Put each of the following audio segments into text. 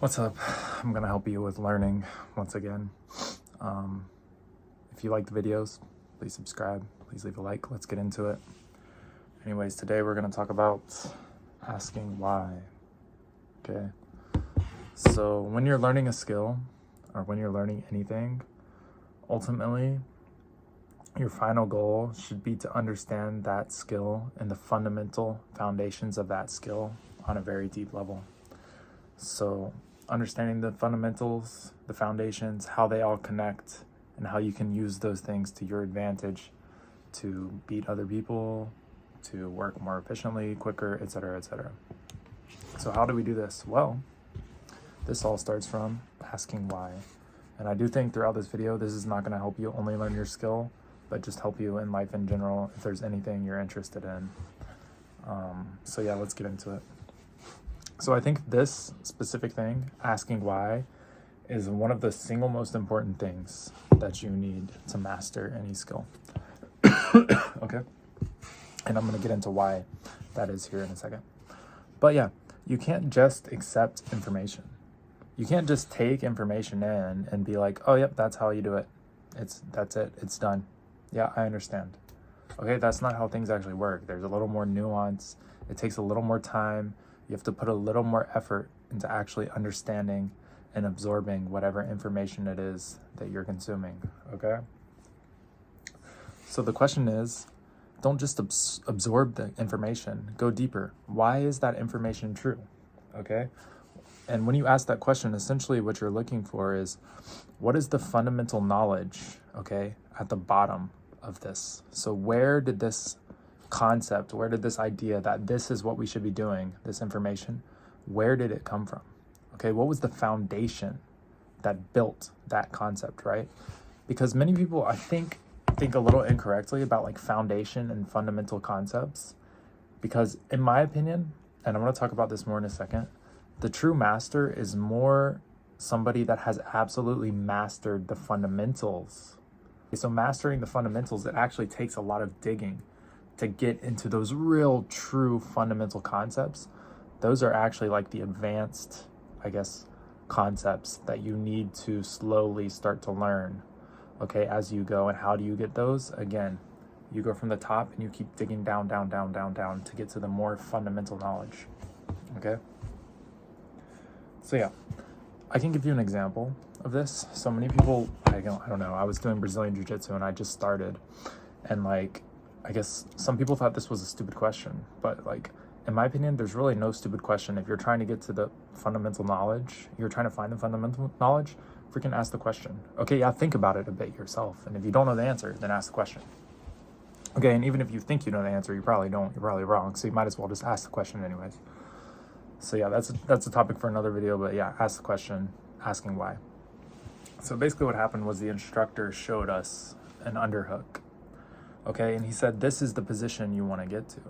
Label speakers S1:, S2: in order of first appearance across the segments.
S1: What's up? I'm gonna help you with learning once again. If you like the videos, please subscribe, please leave a like. Let's get into it. Anyways, today we're gonna talk about asking why. Okay, so when you're learning a skill or when you're learning anything, ultimately your final goal should be to understand that skill and the fundamental foundations of that skill on a very deep level. So understanding the fundamentals, the foundations, how they all connect, and how you can use those things to your advantage to beat other people, to work more efficiently, quicker, etc., etc. So how do we do this? Well, this all starts from asking why. And I do think throughout this video, this is not going to help you only learn your skill, but just help you in life in general if there's anything you're interested in. So yeah, let's get into it. So I think this specific thing, asking why, is one of the single most important things that you need to master any skill. Okay? And I'm going to get into why that is here in a second. But yeah, you can't just accept information. You can't just take information in and be like, oh, yep, that's how you do it. That's it. It's done. Yeah, I understand. Okay, that's not how things actually work. There's a little more nuance. It takes a little more time. You have to put a little more effort into actually understanding and absorbing whatever information it is that you're consuming, okay? So the question is, don't just absorb the information, go deeper. Why is that information true, okay? And when you ask that question, essentially what you're looking for is, what is the fundamental knowledge, okay, at the bottom of this? So where did this concept, where did this idea that this is what we should be doing, this information, where did it come from? Okay, what was the foundation that built that concept, right? Because many people, I think a little incorrectly about like foundation and fundamental concepts, because in my opinion, and I'm going to talk about this more in a second, the true master is more somebody that has absolutely mastered the fundamentals. So mastering the fundamentals, it actually takes a lot of digging to get into those real, true fundamental concepts. Those are actually like the advanced, I guess, concepts that you need to slowly start to learn, okay, as you go. And how do you get those? Again, you go from the top and you keep digging down to get to the more fundamental knowledge, okay? So yeah, I can give you an example of this. So many people, I don't know, I was doing Brazilian Jiu-Jitsu and I just started, and like, I guess some people thought this was a stupid question, but like, in my opinion, there's really no stupid question. If you're trying to get to the fundamental knowledge, you're trying to find the fundamental knowledge, freaking ask the question. Okay, yeah, think about it a bit yourself. And if you don't know the answer, then ask the question. Okay, and even if you think you know the answer, you probably don't. You're probably wrong. So you might as well just ask the question anyways. So yeah, that's a topic for another video, but yeah, ask the question, asking why. So basically what happened was the instructor showed us an underhook. Okay, and he said, this is the position you want to get to.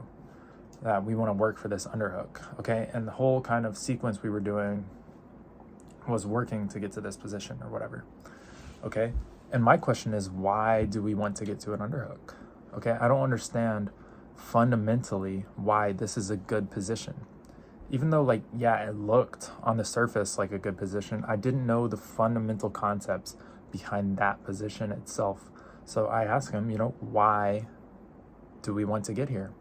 S1: That we want to work for this underhook, okay? And the whole kind of sequence we were doing was working to get to this position or whatever, okay? And my question is, why do we want to get to an underhook? Okay, I don't understand fundamentally why this is a good position. Even though, like, yeah, it looked on the surface like a good position, I didn't know the fundamental concepts behind that position itself. So I asked him, why do we want to get here?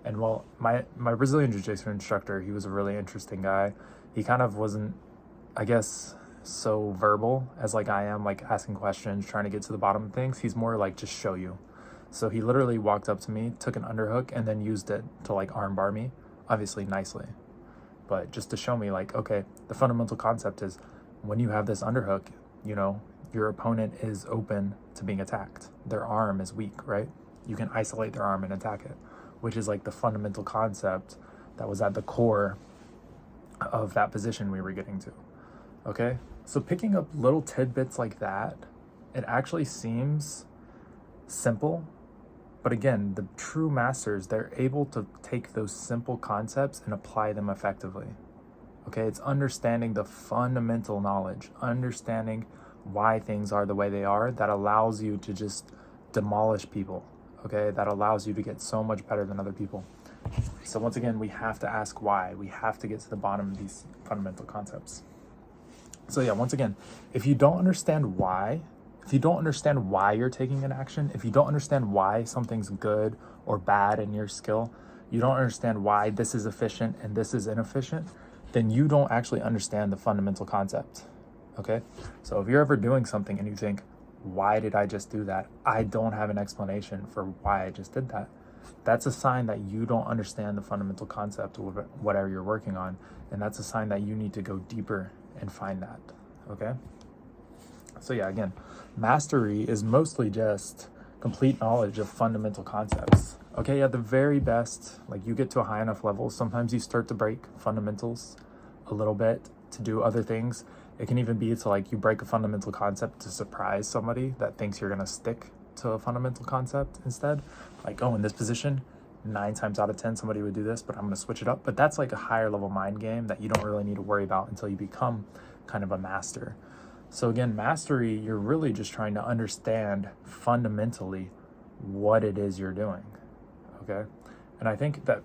S1: And well, my Brazilian Jiu-Jitsu instructor, he was a really interesting guy. He kind of wasn't, I guess, so verbal as like I am, like asking questions, trying to get to the bottom of things. He's more like just show you. So he literally walked up to me, took an underhook, and then used it to like armbar me, obviously nicely. But just to show me like, okay, the fundamental concept is when you have this underhook, your opponent is open to being attacked. Their arm is weak, right? You can isolate their arm and attack it, which is like the fundamental concept that was at the core of that position we were getting to, okay? So picking up little tidbits like that, it actually seems simple, but again, the true masters, they're able to take those simple concepts and apply them effectively, okay? It's understanding the fundamental knowledge, understanding why things are the way they are, that allows you to just demolish people, okay? That allows you to get so much better than other people. So once again, we have to ask why. We have to get to the bottom of these fundamental concepts. So yeah, once again, if you don't understand why, you're taking an action, if you don't understand why something's good or bad in your skill, you don't understand why this is efficient and this is inefficient, then you don't actually understand the fundamental concept. Okay? So if you're ever doing something and you think, why did I just do that? I don't have an explanation for why I just did that. That's a sign that you don't understand the fundamental concept of whatever you're working on. And that's a sign that you need to go deeper and find that. Okay? So yeah, again, mastery is mostly just complete knowledge of fundamental concepts. Okay, at the very best, like you get to a high enough level, sometimes you start to break fundamentals a little bit to do other things. It can even be to like you break a fundamental concept to surprise somebody that thinks you're gonna stick to a fundamental concept instead. Like, oh, in this position, 9 times out of 10 somebody would do this, but I'm gonna switch it up. But that's like a higher level mind game that you don't really need to worry about until you become kind of a master. So again, mastery, you're really just trying to understand fundamentally what it is you're doing, okay? And I think that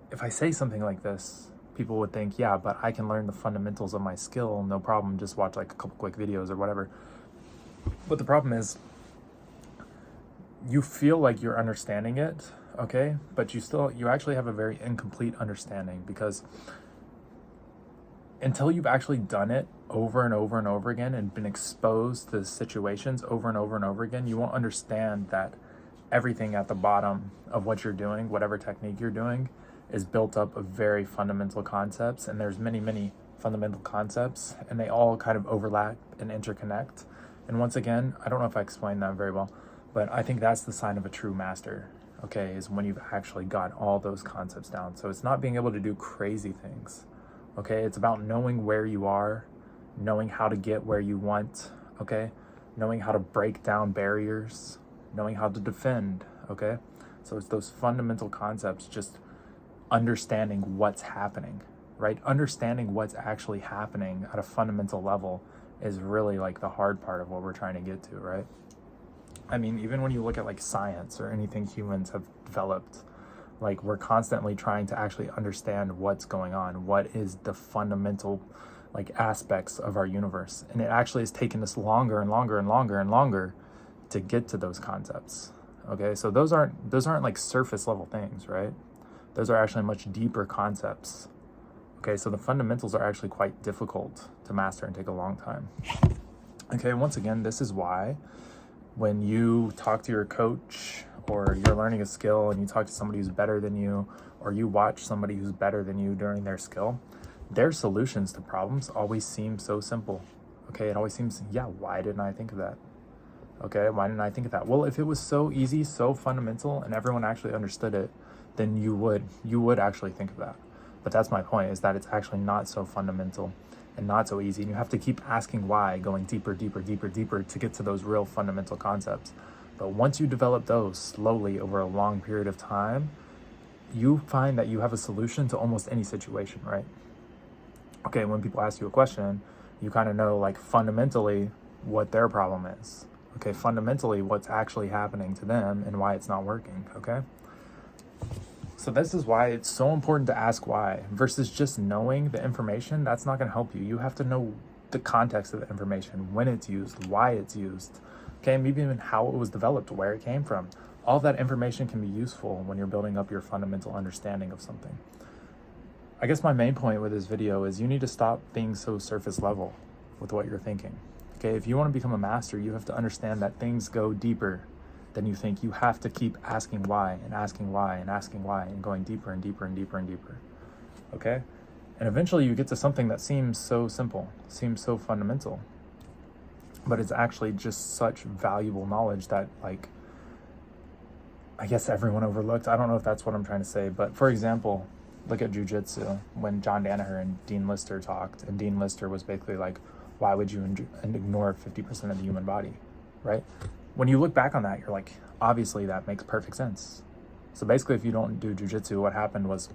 S1: if I say something like this, people would think, yeah, but I can learn the fundamentals of my skill, no problem, just watch like a couple quick videos or whatever. But the problem is, you feel like you're understanding it, okay? But you actually have a very incomplete understanding, because until you've actually done it over and over and over again and been exposed to situations over and over and over again, you won't understand that everything at the bottom of what you're doing, whatever technique you're doing, is built up of very fundamental concepts. And there's many, many fundamental concepts, and they all kind of overlap and interconnect. And once again, I don't know if I explained that very well, but I think that's the sign of a true master, okay, is when you've actually got all those concepts down. So it's not being able to do crazy things. Okay, it's about knowing where you are, knowing how to get where you want, okay? Knowing how to break down barriers, knowing how to defend, okay? So it's those fundamental concepts, just understanding what's happening, right? Understanding what's actually happening at a fundamental level is really like the hard part of what we're trying to get to, right? I mean, even when you look at like science or anything humans have developed, like we're constantly trying to actually understand what's going on, what is the fundamental like aspects of our universe. And it actually has taken us longer and longer and longer and longer to get to those concepts. Okay, so those aren't like surface level things, right? Those are actually much deeper concepts. Okay, so the fundamentals are actually quite difficult to master and take a long time. Okay, once again, this is why when you talk to your coach, or you're learning a skill and you talk to somebody who's better than you, or you watch somebody who's better than you during their skill, their solutions to problems always seem so simple. Okay, it always seems, yeah, why didn't I think of that? Okay, why didn't I think of that? Well, if it was so easy, so fundamental, and everyone actually understood it, then you would actually think of that. But that's my point, is that it's actually not so fundamental and not so easy. And you have to keep asking why, going deeper, deeper, deeper, deeper to get to those real fundamental concepts. But once you develop those slowly over a long period of time, you find that you have a solution to almost any situation, right? Okay, when people ask you a question, you kind of know like fundamentally what their problem is. Okay, fundamentally what's actually happening to them and why it's not working, okay? So this is why it's so important to ask why versus just knowing the information. That's not going to help you. You have to know the context of the information, when it's used, why it's used. Okay, maybe even how it was developed, where it came from. All that information can be useful when you're building up your fundamental understanding of something. I guess my main point with this video is you need to stop being so surface level with what you're thinking. Okay, if you want to become a master, you have to understand that things go deeper than you think. You have to keep asking why and asking why and asking why and going deeper and deeper and deeper and deeper. Okay? And eventually you get to something that seems so simple, seems so fundamental, but it's actually just such valuable knowledge that, like, I guess everyone overlooked. I don't know if that's what I'm trying to say, but for example, look at jiu-jitsu. When John Danaher and Dean Lister talked, and Dean Lister was basically like, why would you ignore 50% of the human body, right? When you look back on that, you're like, obviously that makes perfect sense. So basically, if you don't do jiu-jitsu, what happened was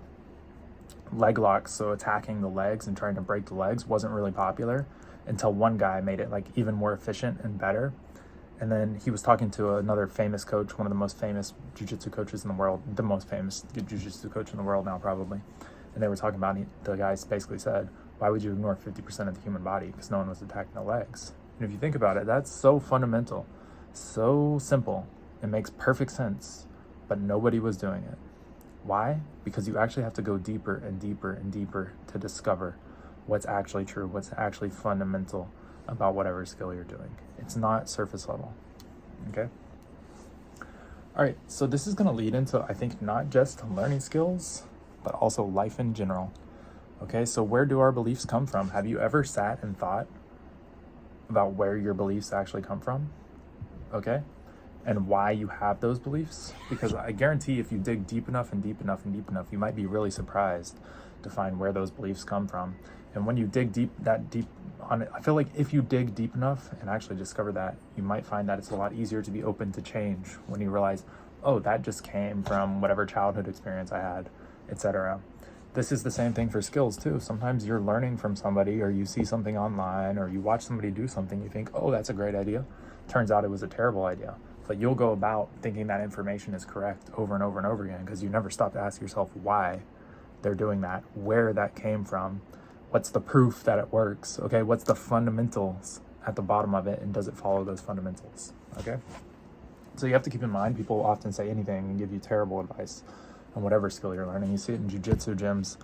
S1: leg locks, so attacking the legs and trying to break the legs, wasn't really popular until one guy made it like even more efficient and better. And then he was talking to another famous coach, one of the most famous jiu-jitsu coaches in the world, the most famous jiu-jitsu coach in the world now probably. And they were talking about it. The guy basically said, why would you ignore 50% of the human body because no one was attacking the legs? And if you think about it, that's so fundamental, so simple. It makes perfect sense, but nobody was doing it. Why? Because you actually have to go deeper and deeper and deeper to discover what's actually true, what's actually fundamental about whatever skill you're doing. It's not surface level, okay? All right, so this is gonna lead into, I think, not just learning skills, but also life in general. Okay, so where do our beliefs come from? Have you ever sat and thought about where your beliefs actually come from? Okay, and why you have those beliefs? Because I guarantee if you dig deep enough and deep enough and deep enough, you might be really surprised to find where those beliefs come from. And when you dig deep on it, I feel like if you dig deep enough and actually discover that, you might find that it's a lot easier to be open to change when you realize, oh, that just came from whatever childhood experience I had, etc. This is the same thing for skills too. Sometimes you're learning from somebody, or you see something online, or you watch somebody do something, you think, oh, that's a great idea. Turns out it was a terrible idea. But you'll go about thinking that information is correct over and over and over again because you never stop to ask yourself why they're doing that, where that came from, what's the proof that it works, okay? What's the fundamentals at the bottom of it, and does it follow those fundamentals, okay? So you have to keep in mind, people often say anything and give you terrible advice on whatever skill you're learning. You see it in jiu-jitsu gyms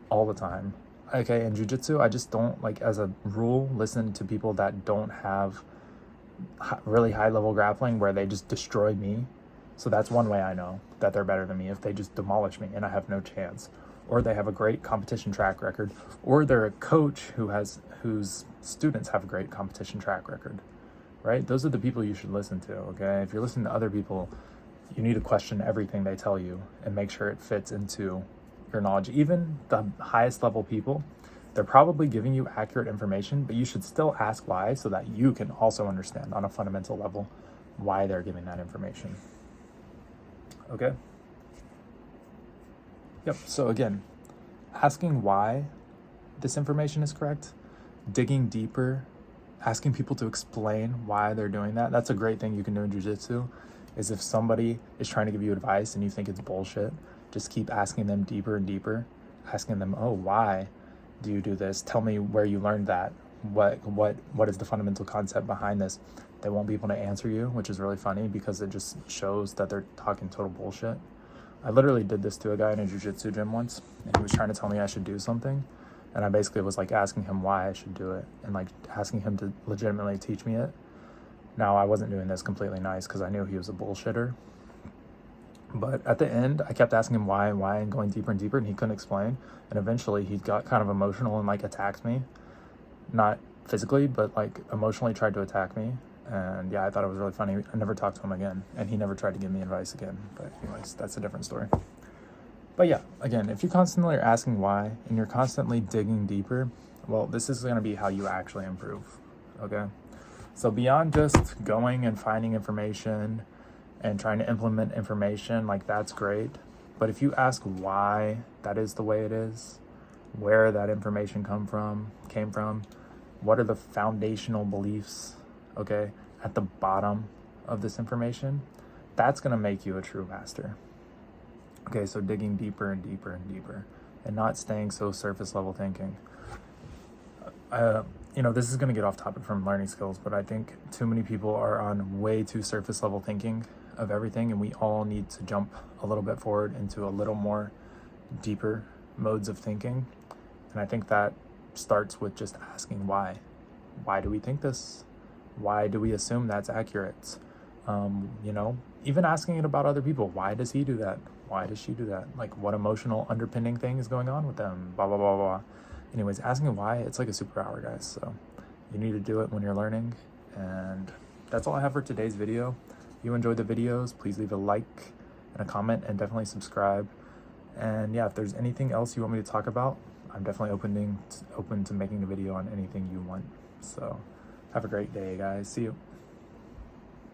S1: all the time. Okay, in jiu-jitsu, I just don't, like, as a rule, listen to people that don't have really high-level grappling where they just destroy me. So that's one way I know that they're better than me, if they just demolish me and I have no chance. Or they have a great competition track record, or they're a coach whose students have a great competition track record, right? Those are the people you should listen to, okay? If you're listening to other people, you need to question everything they tell you and make sure it fits into your knowledge. Even the highest level people, they're probably giving you accurate information, but you should still ask why, so that you can also understand on a fundamental level why they're giving that information. Okay? Yep, so again, asking why this information is correct, digging deeper, asking people to explain why they're doing that. That's a great thing you can do in jiu-jitsu, is if somebody is trying to give you advice and you think it's bullshit, just keep asking them deeper and deeper, asking them, oh, why do you do this? Tell me where you learned that. What is the fundamental concept behind this? They won't be able to answer you, which is really funny because it just shows that they're talking total bullshit. I literally did this to a guy in a jiu-jitsu gym once, and he was trying to tell me I should do something, and I basically was like asking him why I should do it and like asking him to legitimately teach me it. Now, I wasn't doing this completely nice because I knew he was a bullshitter. But at the end, I kept asking him why, and going deeper and deeper, and he couldn't explain. And eventually, he got kind of emotional and like attacked me. Not physically, but like emotionally tried to attack me. And yeah, I thought it was really funny. I never talked to him again, and he never tried to give me advice again. But anyways, that's a different story. But yeah, again, if you constantly are asking why and you're constantly digging deeper, well, this is going to be how you actually improve, okay? So beyond just going and finding information and trying to implement information, like that's great. But if you ask why that is the way it is, where that information came from, what are the foundational beliefs, okay, at the bottom of this information, that's going to make you a true master. Okay, so digging deeper and deeper and deeper and not staying so surface level thinking. This is going to get off topic from learning skills, but I think too many people are on way too surface level thinking of everything, and we all need to jump a little bit forward into a little more deeper modes of thinking. And I think that starts with just asking why. Why do we think this? Why do we assume that's accurate? Even asking it about other people. Why does he do that? Why does she do that? Like, what emotional underpinning thing is going on with them? Blah, blah, blah, blah. Anyways, asking why, it's like a superpower, guys. So you need to do it when you're learning. And that's all I have for today's video. If you enjoyed the videos, please leave a like and a comment, and definitely subscribe. And yeah, if there's anything else you want me to talk about, I'm definitely open to making a video on anything you want. So have a great day, guys. See you.